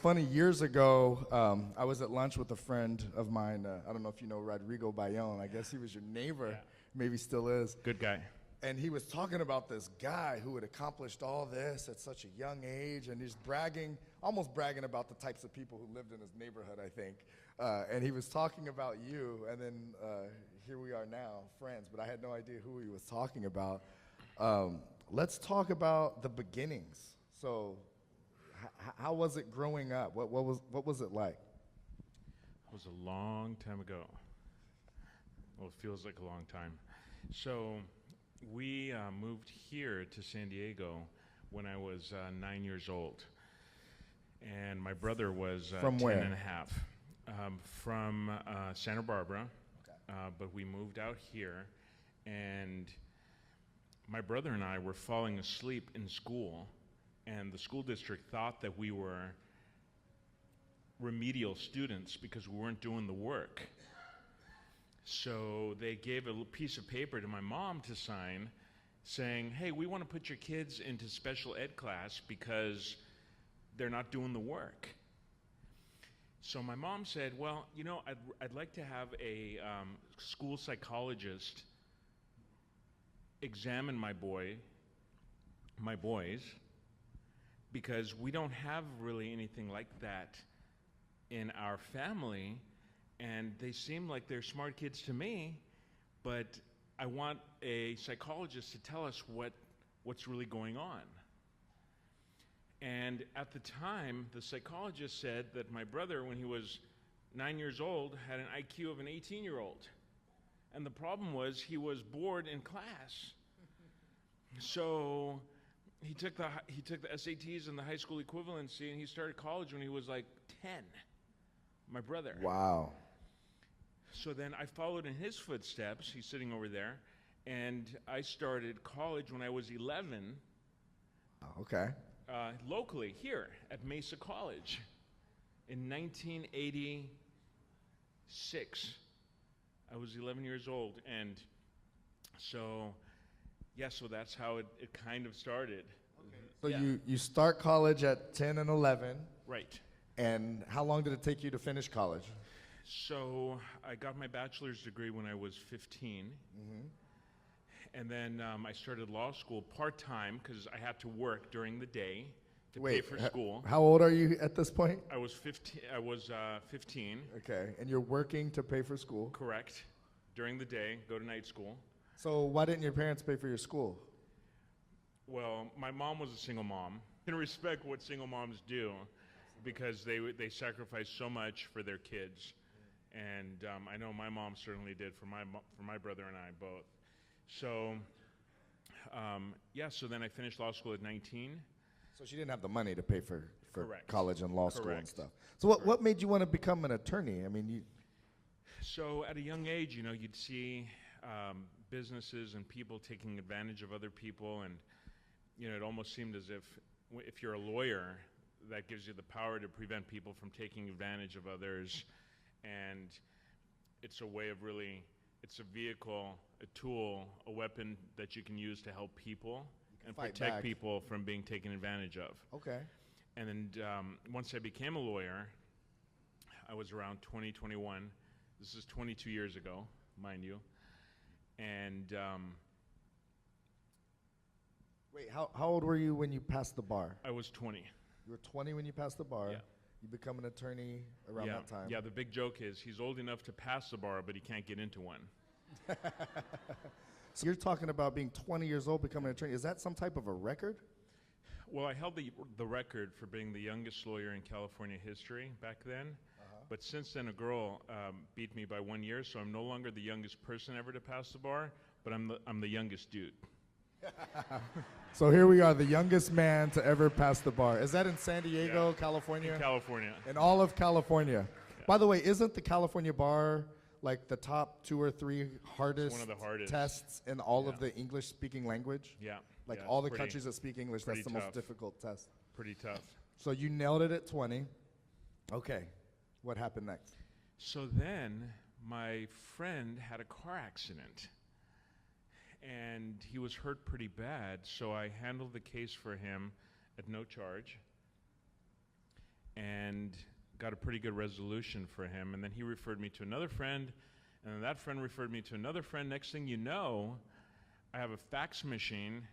funny. Years ago, I was at lunch with a friend of mine. I don't know if you know Rodrigo Bayonne. I guess he was your neighbor. Yeah. Maybe still is. Good guy. And he was talking about this guy who had accomplished all this at such a young age, and he's bragging, almost bragging about the types of people who lived in his neighborhood, I think. And he was talking about you, and then here we are now, friends, but I had no idea who he was talking about. Let's talk about the beginnings. So how was it growing up? What was it like? It was a long time ago. Well, it feels like a long time. So we moved here to San Diego when I was 9 years old. And my brother was From 10 where? and a half. From Santa Barbara. Okay. But we moved out here, and my brother and I were falling asleep in school, and the school district thought that we were remedial students because we weren't doing the work. So they gave a piece of paper to my mom to sign saying, hey, we want to put your kids into special ed class because they're not doing the work. So my mom said, well, you know, I'd like to have a school psychologist examine my boys, because we don't have really anything like that in our family, and they seem like they're smart kids to me, but I want a psychologist to tell us what's really going on. And at the time, the psychologist said that my brother, when he was 9 years old, had an IQ of an 18-year-old. And the problem was he was bored in class. So he took the SATs and the high school equivalency, and he started college when he was like 10, my brother. Wow. So then I followed in his footsteps. He's sitting over there. And I started college when I was 11. Okay. Locally here at Mesa College in 1986. I was 11 years old, and so that's how it kind of started. Okay. So Yeah. you start college at 10 and 11. Right. And how long did it take you to finish college? So I got my bachelor's degree when I was 15. Mm-hmm. And then I started law school part-time because I had to work during the day to pay for school. How old are you at this point? I was 15. Okay, and you're working to pay for school? Correct. During the day, go to night school. So why didn't your parents pay for your school? Well, my mom was a single mom. I can respect what single moms do because they sacrifice so much for their kids. And I know my mom certainly did for my brother and I both. So, so then I finished law school at 19. So she didn't have the money to pay for Correct. college and law school and Correct. stuff. So what made you want to become an attorney? I mean, So at a young age, you'd see businesses and people taking advantage of other people, and it almost seemed as if you're a lawyer, that gives you the power to prevent people from taking advantage of others, and it's a way of it's a vehicle, a tool, a weapon that you can use to help people and fight protect back. people from being taken advantage of. okay. And then once I became a lawyer, I was around 20, 21. This is 22 years ago, mind you. And Wait, how old were you when you passed the bar? I was 20. You were 20 when you passed the bar. Yeah. You become an attorney around that time. Yeah, the big joke is he's old enough to pass the bar, but he can't get into one. So you're talking about being 20 years old, becoming an attorney. Is that some type of a record? Well, I held the record for being the youngest lawyer in California history back then. But since then, a girl beat me by 1 year, so I'm no longer the youngest person ever to pass the bar, but I'm the youngest dude. So here we are, the youngest man to ever pass the bar. Is that in San Diego, California? In California. In all of California. Yeah. By the way, isn't the California bar like the top 2 or 3 hardest, one of the hardest tests in all of Yeah. the English-speaking language? Yeah. Like yeah, all it's the countries that speak English, that's the pretty most tough. difficult test. Pretty tough. So you nailed it at 20. Okay, what happened next? So then my friend had a car accident, and he was hurt pretty bad, so I handled the case for him at no charge. And got a pretty good resolution for him. And then he referred me to another friend, and then that friend referred me to another friend. Next thing you know, I have a fax machine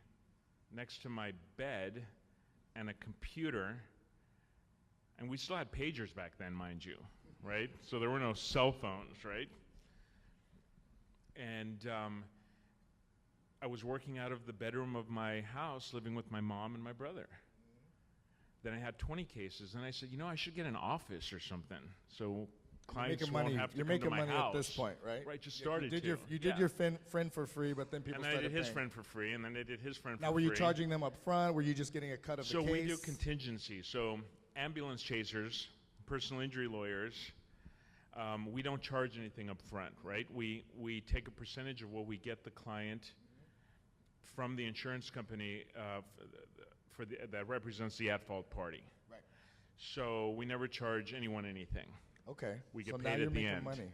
next to my bed and a computer. And we still had pagers back then, mind you, right? So there were no cell phones, right? And I was working out of the bedroom of my house, living with my mom and my brother. Then I had 20 cases, and I said, I should get an office or something, so clients won't have to come to my house. You're making money at this point, right? Right, just started You did your friend for free, but then people started paying. And then I did his friend for free, and then I did his friend for free. Now, were you charging them up front? Were you just getting a cut of the case? So we do contingency. So ambulance chasers, personal injury lawyers, we don't charge anything up front, right? We take a percentage of what we get the client from the insurance company that represents the at-fault party. Right. So we never charge anyone anything. Okay. We get so paid now you're at the making end. money.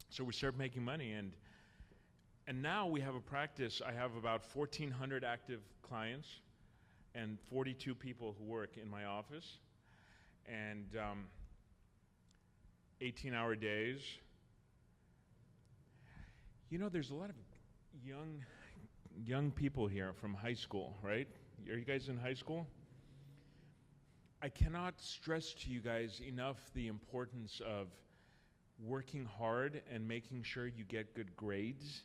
So we start making money, and now we have a practice. I have about 1,400 active clients and 42 people who work in my office, and 18-hour days. There's a lot of young people here from high school, right? Are you guys in high school? I cannot stress to you guys enough the importance of working hard and making sure you get good grades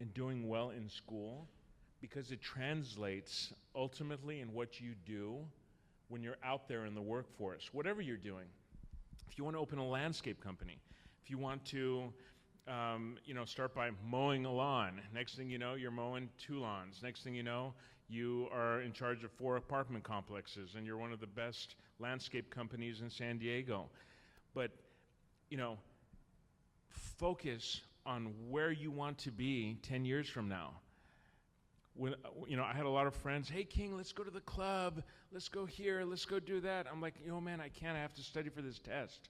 and doing well in school, because it translates ultimately in what you do when you're out there in the workforce, whatever you're doing. If you want to open a landscape company, if you want to start by mowing a lawn. Next thing you know, you're mowing 2 lawns. Next thing you know, you are in charge of 4 apartment complexes, and you're one of the best landscape companies in San Diego. But, focus on where you want to be 10 years from now. When, I had a lot of friends, hey, King, let's go to the club. Let's go here. Let's go do that. I'm like, man, I can't. I have to study for this test.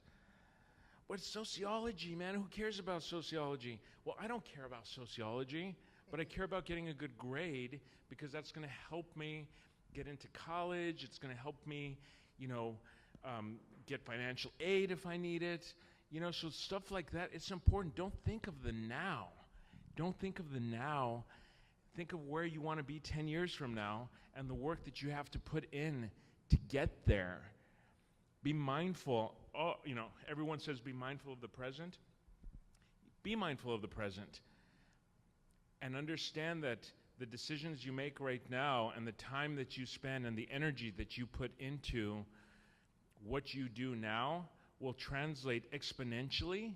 But it's sociology, man. Who cares about sociology? Well, I don't care about sociology, but I care about getting a good grade, because that's going to help me get into college. It's going to help me, get financial aid if I need it. So stuff like that, it's important. Don't think of the now. Don't think of the now. Think of where you want to be 10 years from now and the work that you have to put in to get there. Be mindful. Everyone says be mindful of the present. Be mindful of the present. And understand that the decisions you make right now and the time that you spend and the energy that you put into what you do now will translate exponentially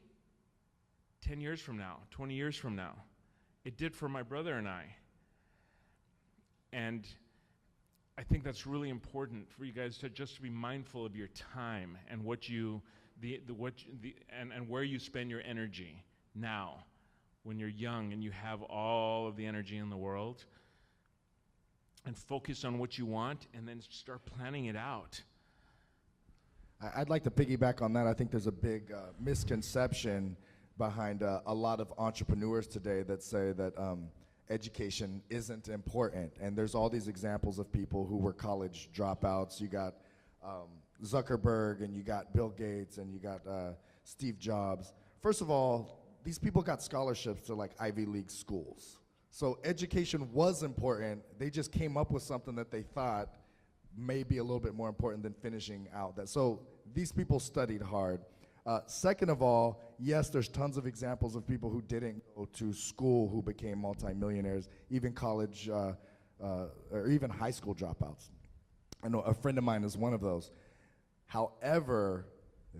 10 years from now, 20 years from now. It did for my brother and I. And I think that's really important for you guys to just be mindful of your time and what you, and where you spend your energy now, when you're young and you have all of the energy in the world, and focus on what you want, and then start planning it out. I'd like to piggyback on that. I think there's a big misconception behind a lot of entrepreneurs today that say that education isn't important. And there's all these examples of people who were college dropouts. You got Zuckerberg, and you got Bill Gates, and you got Steve Jobs. First of all, these people got scholarships to like Ivy League schools. So education was important. They just came up with something that they thought may be a little bit more important than finishing out that. So these people studied hard. Second of all, yes, there's tons of examples of people who didn't go to school who became multimillionaires, even college or even high school dropouts. I know a friend of mine is one of those. However,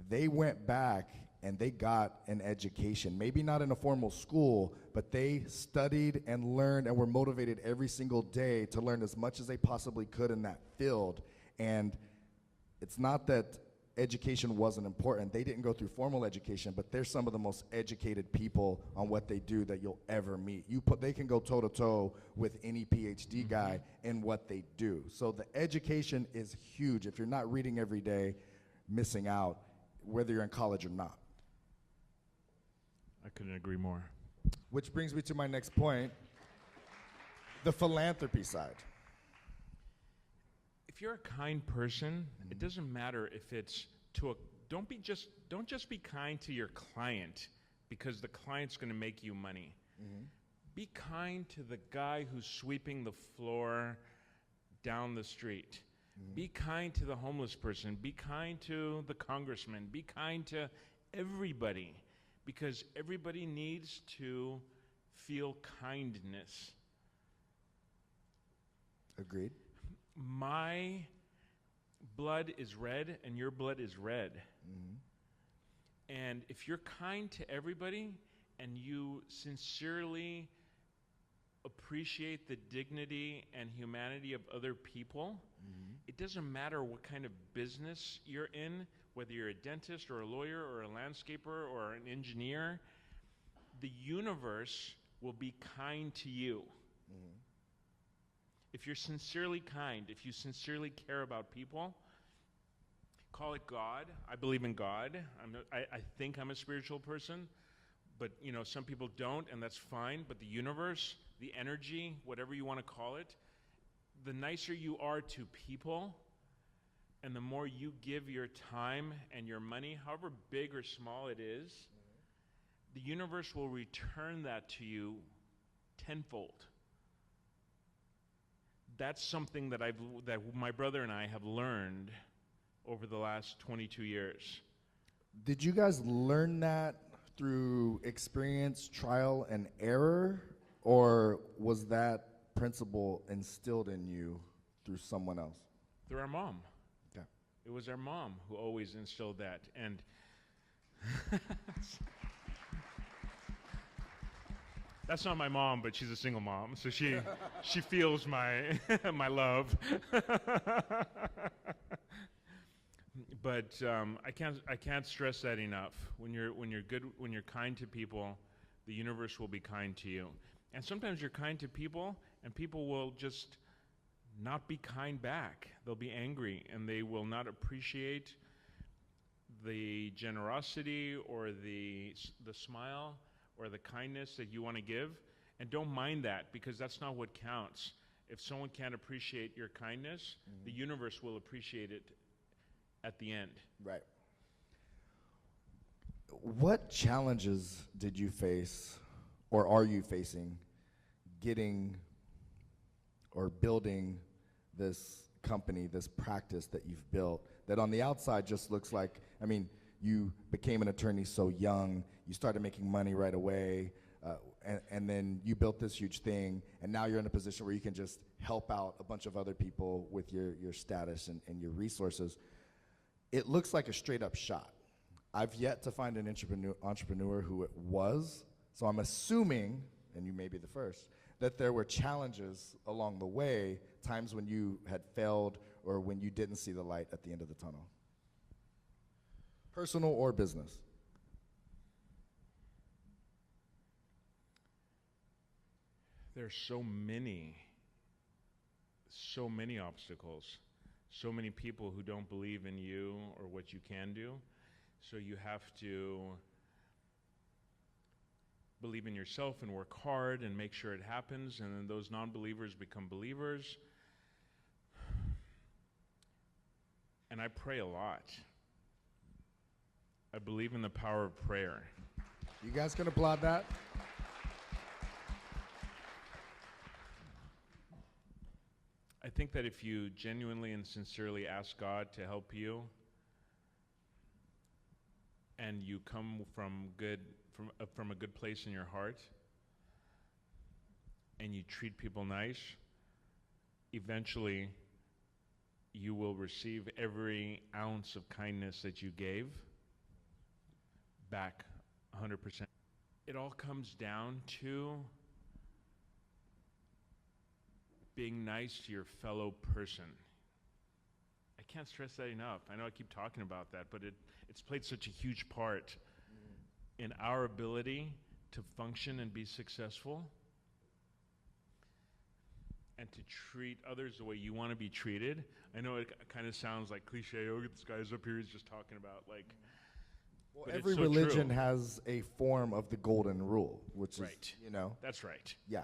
they went back and they got an education, maybe not in a formal school, but they studied and learned and were motivated every single day to learn as much as they possibly could in that field. And it's not that education wasn't important. They didn't go through formal education, but they're some of the most educated people on what they do that you'll ever meet. They can go toe-to-toe with any PhD guy in what they do. So the education is huge. If you're not reading every day, missing out, whether you're in college or not. I couldn't agree more. Which brings me to my next point, the philanthropy side. If you're a kind person, it doesn't matter if it's don't just be kind to your client because the client's going to make you money. Be kind to the guy who's sweeping the floor down the street. Be kind to the homeless person. Be kind to the congressman. Be kind to everybody, because everybody needs to feel kindness. Agreed. My blood is red and your blood is red. And if you're kind to everybody and you sincerely appreciate the dignity and humanity of other people, it doesn't matter what kind of business you're in, whether you're a dentist or a lawyer or a landscaper or an engineer, the universe will be kind to you. If you're sincerely kind, if you sincerely care about people, call it God. I believe in God. I think I'm a spiritual person, but some people don't, and that's fine. But the universe, the energy, whatever you want to call it, the nicer you are to people, and the more you give your time and your money, however big or small it is, the universe will return that to you tenfold. That's something that my brother and I have learned over the last 22 years. Did you guys learn that through experience, trial, and error, or was that principle instilled in you through someone else? Through our mom. Okay. It was our mom who always instilled that. And that's not my mom, but she's a single mom, so she feels my my love. But I can't stress that enough. When you're good, when you're kind to people, the universe will be kind to you. And sometimes you're kind to people, and people will just not be kind back. They'll be angry, and they will not appreciate the generosity or the smile or the kindness that you want to give. And don't mind that, because that's not what counts. If someone can't appreciate your kindness, the universe will appreciate it at the end. Right. What challenges did you face, or are you facing, getting or building this company, this practice that you've built, that on the outside just looks like, you became an attorney so young, you started making money right away, and then you built this huge thing, and now you're in a position where you can just help out a bunch of other people with your status and your resources. It looks like a straight up shot. I've yet to find an entrepreneur who it was, so I'm assuming, and you may be the first, that there were challenges along the way, times when you had failed or when you didn't see the light at the end of the tunnel. Personal or business? There's so many obstacles, so many people who don't believe in you or what you can do. So you have to believe in yourself and work hard and make sure it happens, and then those non-believers become believers. And I pray a lot. I believe in the power of prayer. You guys can applaud that. I think that if you genuinely and sincerely ask God to help you, and you come from a good place in your heart, and you treat people nice, eventually you will receive every ounce of kindness that you gave back 100%. It all comes down to being nice to your fellow person. I can't stress that enough. I know I keep talking about that, but it's played such a huge part in our ability to function and be successful, and to treat others the way you want to be treated. I know it kind of sounds like cliche. Oh, this guy's up here, he's just talking about like. Well, every religion has a form of the golden rule, which right. is, That's right. Yeah.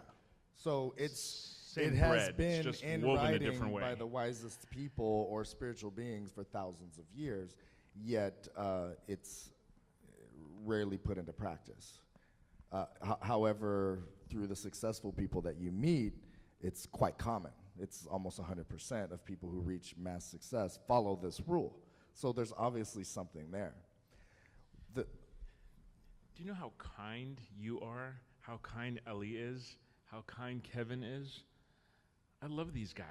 So it Same has bread, been it's just in woven a writing different way. by the wisest people or spiritual beings for thousands of years. yet it's rarely put into practice. However, through the successful people that you meet, it's quite common. It's almost 100% of people who reach mass success follow this rule. So there's obviously something there. Do you know how kind you are? How kind Ellie is? How kind Kevin is? I love these guys.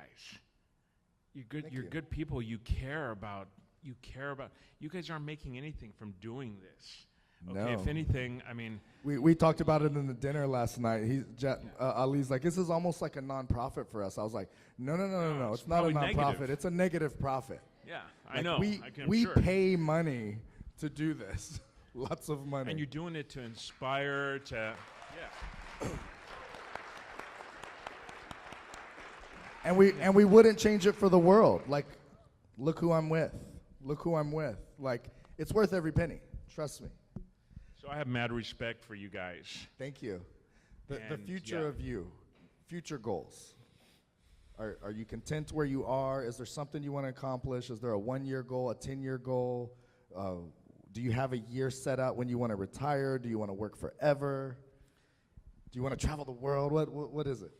You're good. Thank You're you. good people. You care about. You guys aren't making anything from doing this. Okay, No. if anything, I mean, We talked about it in the dinner last night. Ali's like, this is almost like a nonprofit for us. I was like, no. No, It's it's not a probably nonprofit. negative. It's a negative profit. yeah, I Like, know. I'm we sure. pay money to do this. Lots of money. And you're doing it to inspire, yeah. And we wouldn't change it for the world. Like, look who I'm with. Look who I'm with. Like, it's worth every penny. Trust me. So I have mad respect for you guys. Thank you. The And, future yeah. of you, future goals. Are you content where you are? Is there something you want to accomplish? Is there a 1-year goal, a 10-year goal? Do you have a year set out when you want to retire? Do you want to work forever? Do you want to travel the world? What is it?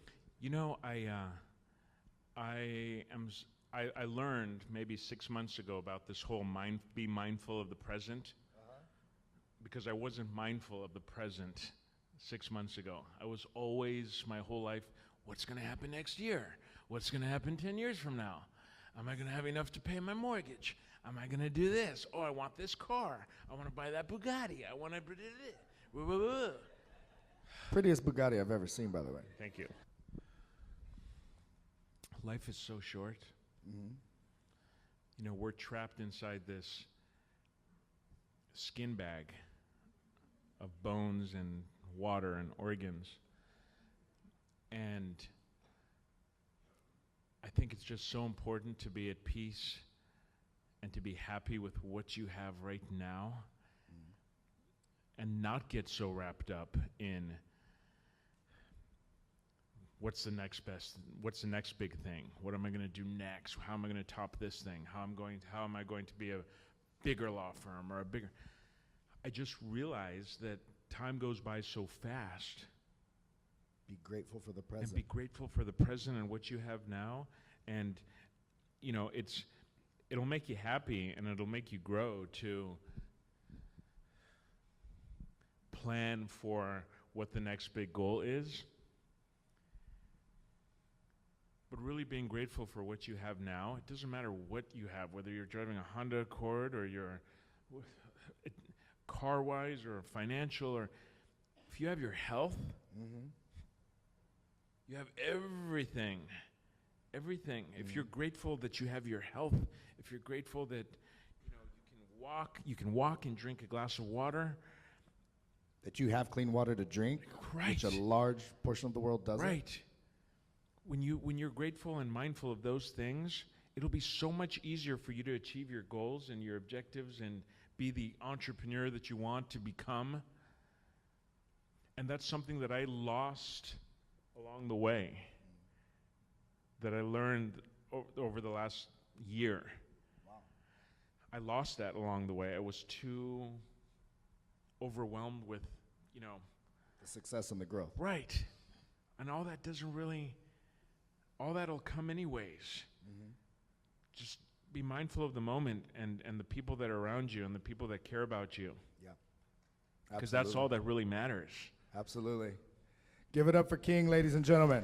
You know, I learned maybe 6 months ago about this whole be mindful of the present, because I wasn't mindful of the present 6 months ago. I was always, my whole life, what's going to happen next year? What's going to happen 10 years from now? Am I going to have enough to pay my mortgage? Am I going to do this? Oh, I want this car. I want to buy that Bugatti. I want to... Prettiest Bugatti I've ever seen, by the way. Thank you. Life is so short. Mm-hmm. You know, we're trapped inside this skin bag of bones and water and organs. And I think it's just so important to be at peace and to be happy with what you have right now, and not get so wrapped up in what's the next big thing? What am I going to do next? How am I going to top this thing? How am I going to be a bigger law firm or a bigger... I just realized that time goes by so fast. Be grateful for the And present. be grateful for the present and what you have now. And, you know, it'll make you happy and it'll make you grow to plan for what the next big goal is. But really being grateful for what you have now. It doesn't matter what you have, whether you're driving a Honda Accord or you're car-wise or financial, or if you have your health, you have everything. Everything. If you're grateful that you have your health, if you're grateful that you can walk and drink a glass of water, That you have clean water to drink, Right. which a large portion of the world doesn't. right? When you're grateful and mindful of those things, it'll be so much easier for you to achieve your goals and your objectives and be the entrepreneur that you want to become. And that's something that I lost along the way, that I learned over the last year. Wow. I lost that along the way. I was too overwhelmed with, The success and the growth. right. And all that'll come anyways. Just be mindful of the moment and the people that are around you and the people that care about you, Yeah. because that's all that really matters. Absolutely. Give it up for King, ladies and gentlemen.